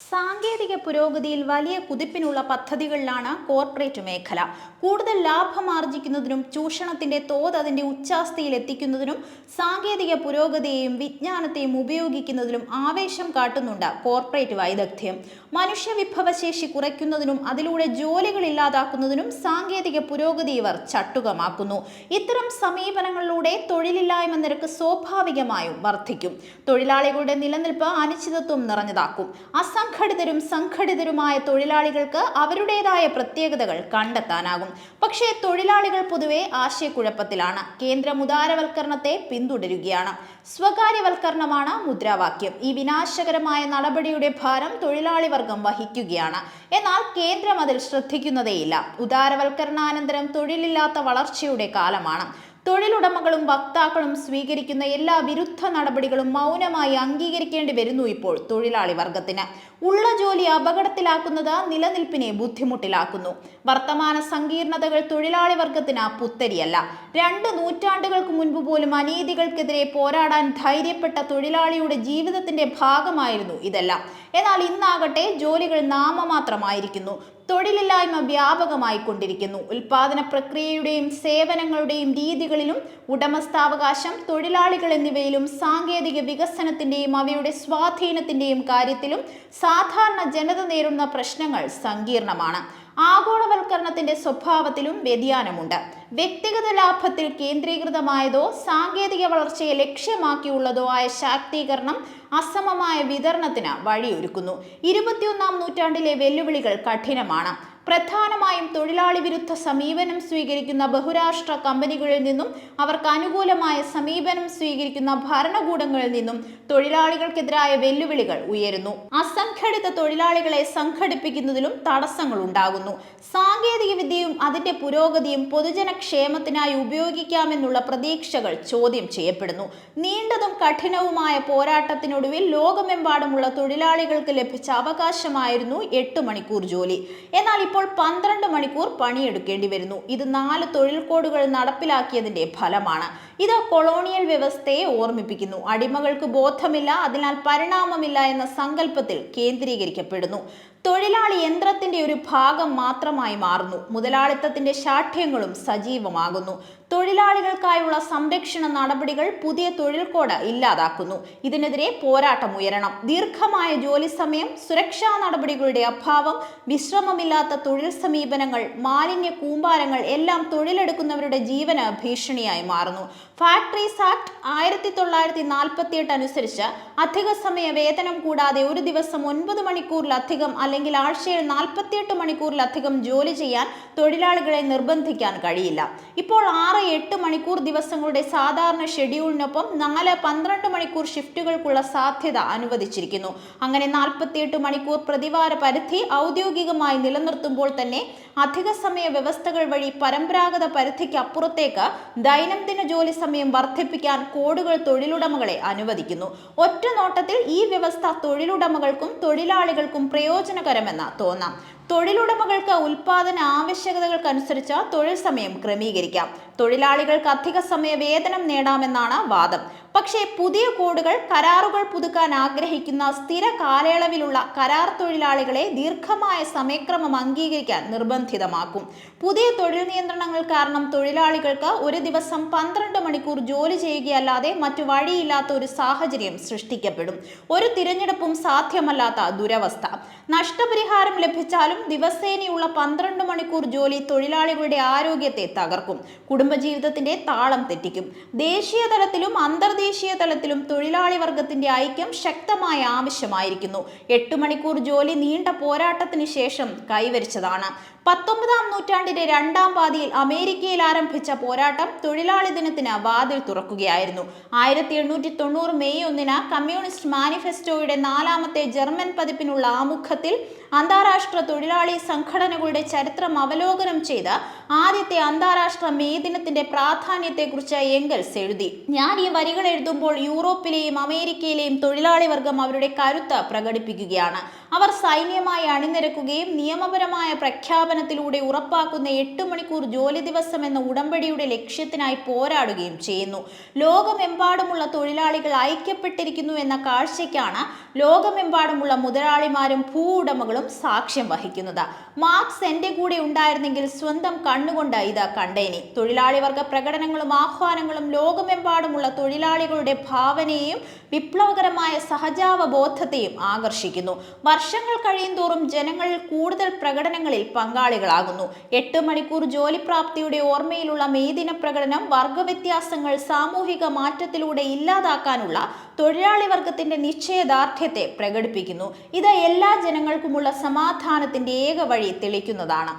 സാങ്കേതിക പുരോഗതിയിൽ വലിയ കുതിപ്പിനുള്ള പദ്ധതികളിലാണ് കോർപ്പറേറ്റ് മേഖല. കൂടുതൽ ലാഭം ആർജിക്കുന്നതിനും ചൂഷണത്തിന്റെ തോത് അതിന്റെ ഉച്ചാസ്ഥയിൽ എത്തിക്കുന്നതിനും സാങ്കേതിക പുരോഗതിയെയും വിജ്ഞാനത്തെയും ഉപയോഗിക്കുന്നതിലും ആവേശം കാട്ടുന്നുണ്ട് കോർപ്പറേറ്റ് വൈദഗ്ധ്യം. മനുഷ്യവിഭവശേഷി കുറയ്ക്കുന്നതിനും അതിലൂടെ ജോലികൾ ഇല്ലാതാക്കുന്നതിനും സാങ്കേതിക പുരോഗതി ഇവർ ചട്ടുകമാക്കുന്നു. ഇത്തരം സമീപനങ്ങളിലൂടെ തൊഴിലില്ലായ്മ നിരക്ക് സ്വാഭാവികമായും വർദ്ധിക്കും. തൊഴിലാളികളുടെ നിലനിൽപ്പ് അനിശ്ചിതത്വം നിറഞ്ഞതാക്കും. അസംഘടിതരും സംഘടിതരുമായ തൊഴിലാളികൾക്ക് അവരുടേതായ പ്രത്യേകതകൾ കണ്ടെത്താനാകും. പക്ഷേ തൊഴിലാളികൾ പൊതുവെ ആശയക്കുഴപ്പത്തിലാണ്. കേന്ദ്രം ഉദാരവൽക്കരണത്തെ പിന്തുടരുകയാണ്. സ്വകാര്യവൽക്കരണമാണ് മുദ്രാവാക്യം. ഈ വിനാശകരമായ നടപടിയുടെ ഭാരം തൊഴിലാളി വർഗം വഹിക്കുകയാണ്. എന്നാൽ കേന്ദ്രം അതിൽ ശ്രദ്ധിക്കുന്നതേയില്ല. ഉദാരവൽക്കരണാനന്തരം തൊഴിലില്ലാത്ത വളർച്ചയുടെ കാലമാണ്. തൊഴിലുടമകളും വക്താക്കളും സ്വീകരിക്കുന്ന എല്ലാ വിരുദ്ധ നടപടികളും മൗനമായി അംഗീകരിക്കേണ്ടി വരുന്നു ഇപ്പോൾ തൊഴിലാളി വർഗത്തിന്. ഉള്ള ജോലി അപകടത്തിലാക്കുന്നത് നിലനിൽപ്പിനെ ബുദ്ധിമുട്ടിലാക്കുന്നു. വർത്തമാന സങ്കീർണതകൾ തൊഴിലാളി വർഗത്തിന് പുത്തരിയല്ല. 2 നൂറ്റാണ്ടുകൾക്ക് മുൻപ് പോലും അനീതികൾക്കെതിരെ പോരാടാൻ ധൈര്യപ്പെട്ട തൊഴിലാളിയുടെ ജീവിതത്തിന്റെ ഭാഗമായിരുന്നു ഇതെല്ലാം. എന്നാൽ ഇന്നാകട്ടെ ജോലികൾ നാമമാത്രമായിരിക്കുന്നു. തൊഴിലില്ലായ്മ വ്യാപകമായി കൊണ്ടിരിക്കുന്നു. ഉൽപാദന പ്രക്രിയയുടെയും സേവനങ്ങളുടെയും രീതികളിലും ഉടമസ്ഥാവകാശം, തൊഴിലാളികൾ എന്നിവയിലും സാങ്കേതിക വികസനത്തിന്റെയും അവയുടെ സ്വാധീനത്തിന്റെയും കാര്യത്തിലും സാധാരണ ജനത നേരിടുന്ന പ്രശ്നങ്ങൾ സങ്കീർണമാണ്. ആഗോളവൽക്കരണത്തിന്റെ സ്വഭാവത്തിലും വ്യതിയാനമുണ്ട്. വ്യക്തിഗത ലാഭത്തിൽ കേന്ദ്രീകൃതമായതോ സാങ്കേതിക വളർച്ചയെ ലക്ഷ്യമാക്കിയുള്ളതോ ആയ ശാക്തീകരണം അസമമായ വിതരണത്തിന് വഴിയൊരുക്കുന്നു. 21-ാം നൂറ്റാണ്ടിലെ വെല്ലുവിളികൾ കഠിനമാണ്. പ്രധാനമായും തൊഴിലാളി വിരുദ്ധ സമീപനം സ്വീകരിക്കുന്ന ബഹുരാഷ്ട്ര കമ്പനികളിൽ നിന്നും അവർക്ക് അനുകൂലമായ സമീപനം സ്വീകരിക്കുന്ന ഭരണകൂടങ്ങളിൽ നിന്നും തൊഴിലാളികൾക്കെതിരായ വെല്ലുവിളികൾ ഉയരുന്നു. അസംഘടിത തൊഴിലാളികളെ സംഘടിപ്പിക്കുന്നതിലും തടസ്സങ്ങൾ ഉണ്ടാകുന്നു. സാങ്കേതിക വിദ്യയും അതിന്റെ പുരോഗതിയും പൊതുജനക്ഷേമത്തിനായി ഉപയോഗിക്കാമെന്നുള്ള പ്രതീക്ഷകൾ ചോദ്യം ചെയ്യപ്പെടുന്നു. നീണ്ടതും കഠിനവുമായ പോരാട്ടത്തിനൊടുവിൽ ലോകമെമ്പാടുമുള്ള തൊഴിലാളികൾക്ക് ലഭിച്ച അവകാശമായിരുന്നു 8 മണിക്കൂർ ജോലി. എന്നാൽ ഇപ്പോൾ 12 മണിക്കൂർ പണിയെടുക്കേണ്ടി വരുന്നു. ഇത് 4 തൊഴിൽ കോഡുകൾ നടപ്പിലാക്കിയതിന്റെ ഫലമാണ്. ഇത് കൊളോണിയൽ വ്യവസ്ഥയെ ഓർമ്മിപ്പിക്കുന്നു. അടിമകൾക്ക് ബോധമില്ല, അതിനാൽ പരിണാമമില്ല എന്ന സങ്കല്പത്തിൽ കേന്ദ്രീകരിക്കപ്പെടുന്നു. തൊഴിലാളി യന്ത്രത്തിന്റെ ഒരു ഭാഗം മാത്രമായി മാറുന്നു. മുതലാളിത്തത്തിന്റെ ശാഠ്യങ്ങളും സജീവമാകുന്നു. തൊഴിലാളികൾക്കായുള്ള സംരക്ഷണ നടപടികൾ പുതിയ തൊഴിൽ കോഡ് ഇല്ലാതാക്കുന്നു. ഇതിനെതിരെ പോരാട്ടം ഉയരണം. ദീർഘമായ ജോലി സമയം, സുരക്ഷാ നടപടികളുടെ അഭാവം, വിശ്രമമില്ലാത്ത തൊഴിൽ സമീപനങ്ങൾ, മാലിന്യ കൂമ്പാരങ്ങൾ എല്ലാം തൊഴിലെടുക്കുന്നവരുടെ ജീവന് ഭീഷണിയായി മാറുന്നു. ഫാക്ടറീസ് ആക്ട് 1948 അനുസരിച്ച് അധിക സമയ വേതനം കൂടാതെ ഒരു ദിവസം 9 മണിക്കൂറിലധികം അല്ലെങ്കിൽ ആഴ്ചയിൽ 48 മണിക്കൂറിലധികം ജോലി ചെയ്യാൻ തൊഴിലാളികളെ നിർബന്ധിക്കാൻ കഴിയില്ല. ഇപ്പോൾ 6-8 മണിക്കൂർ ദിവസങ്ങളുടെ സാധാരണ ഷെഡ്യൂളിനൊപ്പം 4-12 മണിക്കൂർ ഷിഫ്റ്റുകൾക്കുള്ള സാധ്യത അനുവദിച്ചിരിക്കുന്നു. അങ്ങനെ 48 മണിക്കൂർ പ്രതിവാര പരിധി ഔദ്യോഗികമായി നിലനിർത്തുമ്പോൾ തന്നെ അധിക സമയ വ്യവസ്ഥകൾ വഴി പരമ്പരാഗത പരിധിക്ക് അപ്പുറത്തേക്ക് ദൈനംദിന ജോലി സമയം വർദ്ധിപ്പിക്കാൻ കോഡുകൾ തൊഴിലുടമകളെ അനുവദിക്കുന്നു. ഒറ്റ നോട്ടത്തിൽ ഈ വ്യവസ്ഥ തൊഴിലുടമകൾക്കും തൊഴിലാളികൾക്കും പ്രയോജനകരമെന്ന് തോന്നാം. തൊഴിലുടമകൾക്ക് ഉൽപാദന ആവശ്യകതകൾക്കനുസരിച്ച് തൊഴിൽ സമയം ക്രമീകരിക്കാം. തൊഴിലാളികൾക്ക് അധിക സമയ വേതനം നേടാമെന്നാണ് വാദം. പക്ഷേ പുതിയ കോഡുകൾ കരാറുകൾ പുതുക്കാൻ ആഗ്രഹിക്കുന്ന സ്ഥിര കാലയളവിലുള്ള കരാർ തൊഴിലാളികളെ ദീർഘമായ സമയക്രമം അംഗീകരിക്കാൻ നിർബന്ധിതമാക്കും. പുതിയ തൊഴിൽ നിയന്ത്രണങ്ങൾ കാരണം തൊഴിലാളികൾക്ക് ഒരു ദിവസം 12 മണിക്കൂർ ജോലി ചെയ്യുകയല്ലാതെ മറ്റു വഴിയില്ലാത്ത ഒരു സാഹചര്യം സൃഷ്ടിക്കപ്പെടും. ഒരു തിരഞ്ഞെടുപ്പും സാധ്യമല്ലാത്ത ദുരവസ്ഥ. നഷ്ടപരിഹാരം ലഭിച്ചാലും ദിവസേനയുള്ള 12 മണിക്കൂർ ജോലി തൊഴിലാളികളുടെ ആരോഗ്യത്തെ തകർക്കും. കുടുംബജീവിതത്തിന്റെ താളം തെറ്റിക്കും. ദേശീയ തലത്തിലും അന്തർദേശീയ തലത്തിലും തൊഴിലാളി വർഗത്തിന്റെ ഐക്യം ശക്തമായ ആവശ്യമായിരിക്കുന്നു. 8 മണിക്കൂർ ജോലി നീണ്ട പോരാട്ടത്തിന് ശേഷം കൈവരിച്ചതാണ്. 19-ാം നൂറ്റാണ്ടിന്റെ 2ാം പാതിയിൽ അമേരിക്കയിൽ ആരംഭിച്ച പോരാട്ടം തൊഴിലാളി ദിനത്തിന് വാതിൽ തുറക്കുകയായിരുന്നു. 1890 മെയ് 1-ന് കമ്മ്യൂണിസ്റ്റ് മാനിഫെസ്റ്റോയുടെ 4ാമത്തെ ജർമ്മൻ പതിപ്പിനുള്ള ആമുഖത്തിൽ അന്താരാഷ്ട്ര തൊഴിൽ തൊഴിലാളി സംഘടനകളുടെ ചരിത്രം അവലോകനം ചെയ്ത് ആദ്യത്തെ അന്താരാഷ്ട്ര മെയ് ദിനത്തിന്റെ പ്രാധാന്യത്തെക്കുറിച്ച് എംഗൽസ് എഴുതി. ഞാൻ ഈ വരികൾ എഴുതുമ്പോൾ യൂറോപ്പിലെയും അമേരിക്കയിലെയും തൊഴിലാളി വർഗം അവരുടെ കരുത്ത് പ്രകടിപ്പിക്കുകയാണ്. അവർ സൈന്യമായി അണിനിരക്കുകയും നിയമപരമായ പ്രഖ്യാപനത്തിലൂടെ ഉറപ്പാക്കുന്ന 8 മണിക്കൂർ ജോലി ദിവസം എന്ന ഉടമ്പടിയുടെ ലക്ഷ്യത്തിനായി പോരാടുകയും ചെയ്യുന്നു. ലോകമെമ്പാടുമുള്ള തൊഴിലാളികൾ ഐക്യപ്പെട്ടിരിക്കുന്നു എന്ന കാഴ്ചയ്ക്കാണ് ലോകമെമ്പാടുമുള്ള മുതലാളിമാരും ഭൂ ഉടമകളും സാക്ഷ്യം വഹിക്കുന്നത്. മാർക്സ് എന്റെ കൂടെ ഉണ്ടായിരുന്നെങ്കിൽ സ്വന്തം കണ്ണുകൊണ്ട് ഇത് കണ്ടേനെ. തൊഴിലാളി വർഗ പ്രകടനങ്ങളും ആഹ്വാനങ്ങളും ലോകമെമ്പാടുമുള്ള തൊഴിലാളികളുടെ ഭാവനയെയും വിപ്ലവകരമായ സഹജാവബോധത്തെയും ആകർഷിക്കുന്നു. വർഷങ്ങൾ കഴിയുന്തോറും ജനങ്ങളിൽ കൂടുതൽ പ്രകടനങ്ങളിൽ പങ്കാളികളാകുന്നു. 8 മണിക്കൂർ ജോലിപ്രാപ്തിയുടെ ഓർമ്മയിലുള്ള മെയ് ദിന പ്രകടനം വർഗവ്യത്യാസങ്ങൾ സാമൂഹിക മാറ്റത്തിലൂടെ ഇല്ലാതാക്കാനുള്ള തൊഴിലാളി വർഗത്തിന്റെ നിശ്ചയദാർഢ്യത്തെ പ്രകടിപ്പിക്കുന്നു. ഇത് എല്ലാ ജനങ്ങൾക്കുമുള്ള സമാധാനത്തിന്റെ ഏക വഴി തെളിയിക്കുന്നതാണ്.